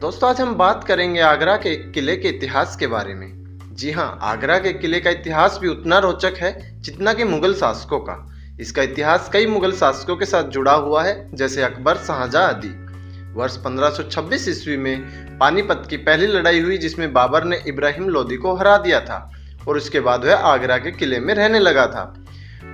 दोस्तों आज हम बात करेंगे आगरा के किले के इतिहास के बारे में। जी हाँ, आगरा के किले का इतिहास भी उतना रोचक है जितना कि मुगल शासकों का। इसका इतिहास कई मुगल शासकों के साथ जुड़ा हुआ है, जैसे अकबर, शाहजहां आदि। वर्ष 1526 ईस्वी में पानीपत की पहली लड़ाई हुई, जिसमें बाबर ने इब्राहिम लोदी को हरा दिया था और उसके बाद वह आगरा के किले में रहने लगा था।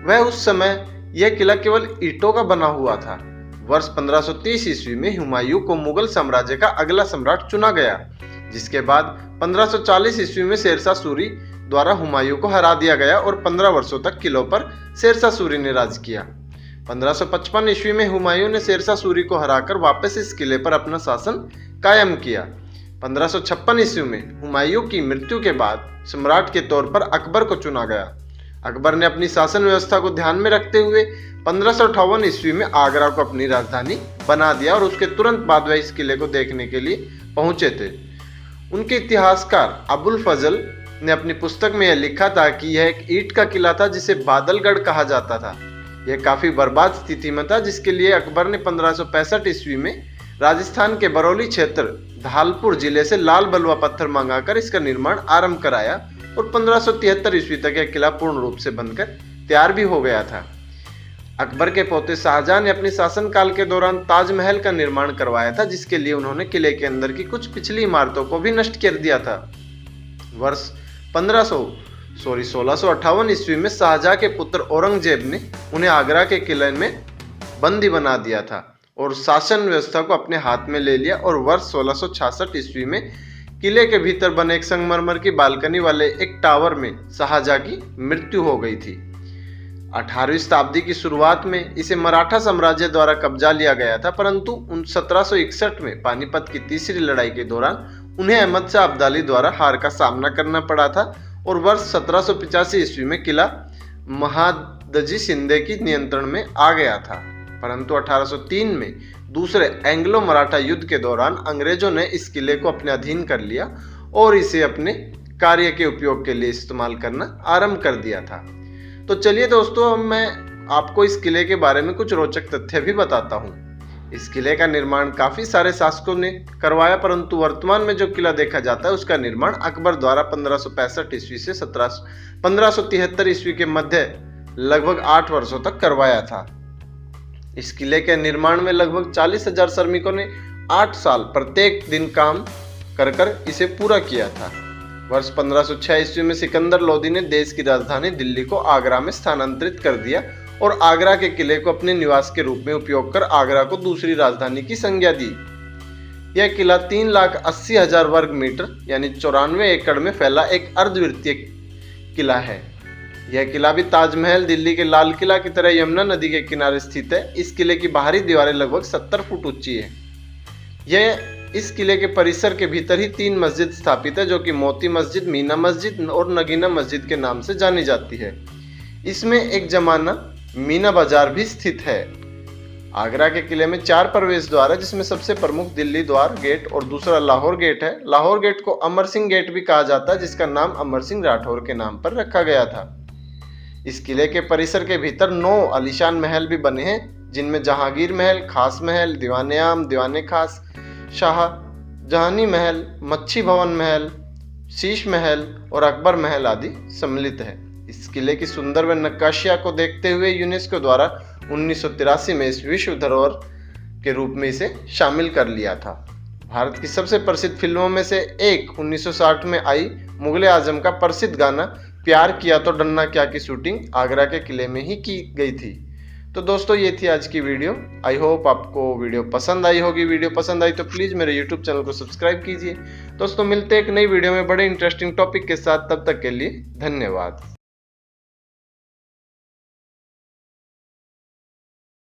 वह उस समय यह किला केवल ईंटों का बना हुआ था। वर्ष 1530 ईस्वी में हुमायूं को मुगल साम्राज्य का अगला सम्राट चुना गया, जिसके बाद 1540 ईस्वी में शेरशाह सूरी द्वारा हुमायूं को हरा दिया गया और 15 वर्षों तक किलों पर शेरशाह सूरी ने राज किया। 1555 ईस्वी में हुमायूं ने शेरशाह सूरी को हराकर वापस इस किले पर अपना शासन कायम किया। 1556 ईस्वी में हुमायूं की मृत्यु के बाद सम्राट के तौर पर अकबर को चुना गया। अकबर ने अपनी शासन व्यवस्था को ध्यान में रखते हुए 1558 ईस्वी में आगरा को अपनी राजधानी बना दिया और उसके तुरंत बाद वह इस किले को देखने के लिए पहुंचे थे। उनके इतिहासकार अबुल फजल ने अपनी पुस्तक में यह लिखा था कि यह एक ईंट का किला था जिसे बादलगढ़ कहा जाता था। यह काफी बर्बाद स्थिति में था, जिसके लिए अकबर ने 1565 ईस्वी में राजस्थान के बरौली क्षेत्र धालपुर जिले से लाल बलुआ पत्थर मंगाकर इसका निर्माण आरंभ कराया और 1573 ईस्वी तक यह किला पूर्ण रूप से बनकर तैयार भी हो गया था। अकबर के पोते शाहजहां ने अपने शासनकाल के दौरान ताजमहल का निर्माण करवाया था, जिसके लिए उन्होंने किले के अंदर की कुछ पिछली इमारतों को भी नष्ट कर दिया था। वर्ष 1658 ईस्वी में शाहजहां के पुत्र औरंगजेब ने उन्हें आगरा के किले में बंदी बना दिया था और शासन व्यवस्था को अपने हाथ में ले लिया और वर्ष 1666 ईस्वी में किले के भीतर बने एक संगमरमर की बालकनी वाले एक टावर में शाहजहां की मृत्यु हो गई थी। 18वीं शताब्दी की शुरुआत में इसे मराठा साम्राज्य द्वारा कब्जा लिया गया था, परंतु 1761 में पानीपत की तीसरी लड़ाई के दौरान उन्हें अहमद शाह अब्दाली द्वारा हार का सामना करना पड़ा था और वर्ष 1785 ईस्वी में किला महादजी शिंदे की नियंत्रण में आ गया था। परंतु 1803 में दूसरे एंग्लो मराठा युद्ध के दौरान अंग्रेजों ने इस किले को अपने अधीन कर लिया और इसे अपने कार्य के उपयोग के लिए इस्तेमाल करना आरंभ कर दिया था। तो चलिए दोस्तों, अब मैं आपको इस किले के बारे में कुछ रोचक तथ्य भी बताता हूँ। इस किले का निर्माण काफी सारे शासकों ने करवाया, परंतु वर्तमान में जो किला देखा जाता है उसका निर्माण अकबर द्वारा 1565 ईस्वी से 1573 ईस्वी के मध्य लगभग 8 वर्षों तक करवाया था। इस किले के निर्माण में लगभग 40,000 श्रमिकों ने 8 साल प्रत्येक दिन काम कर इसे पूरा किया था। वर्ष 1506 ईस्वी में सिकंदर लोदी ने देश की राजधानी दिल्ली को आगरा में स्थानांतरित कर दिया और आगरा के किले को अपने निवास के रूप में उपयोग कर आगरा को दूसरी राजधानी की संज्ञा दी। यह किला 3,80,000 वर्ग मीटर यानी 94 एकड़ में फैला एक अर्धवृत्तीय किला है। यह किला भी ताजमहल, दिल्ली के लाल किला की तरह यमुना नदी के किनारे स्थित है। इस किले की बाहरी दीवारें लगभग 70 फुट ऊंची है। इस किले के परिसर के भीतर ही 3 मस्जिद स्थापित है, जो कि मोती मस्जिद, मीना मस्जिद और नगीना मस्जिद के नाम से जानी जाती है। इसमें एक जमाना मीना बाजार भी स्थित है। आगरा के किले में 4 प्रवेश द्वार है, जिसमें सबसे प्रमुख दिल्ली द्वार गेट और दूसरा लाहौर गेट है। लाहौर गेट को अमर सिंह गेट भी कहा जाता है, जिसका नाम अमर सिंह राठौर के नाम पर रखा गया था। इस किले के परिसर के भीतर 9 आलीशान महल भी बने हैं, जिनमें जहांगीर महल, खास महल, दीवाने आम, दीवाने खास, शाहजहानी महल, मच्छी भवन महल, शीश महल और अकबर महल आदि सम्मिलित है। इस किले की सुंदर व नक्काशिया को देखते हुए यूनेस्को द्वारा 1983 में इस विश्व धरोहर के रूप में इसे शामिल कर लिया था। भारत की सबसे प्रसिद्ध फिल्मों में से एक 1960 में आई मुगले आजम का प्रसिद्ध गाना प्यार किया तो डरना क्या की शूटिंग आगरा के किले में ही की गई थी। तो दोस्तों, ये थी आज की वीडियो। आई होप आपको वीडियो पसंद आई होगी। वीडियो पसंद आई तो प्लीज़ मेरे यूट्यूब चैनल को सब्सक्राइब कीजिए। दोस्तों, मिलते हैं एक नई वीडियो में बड़े इंटरेस्टिंग टॉपिक के साथ। तब तक के लिए धन्यवाद।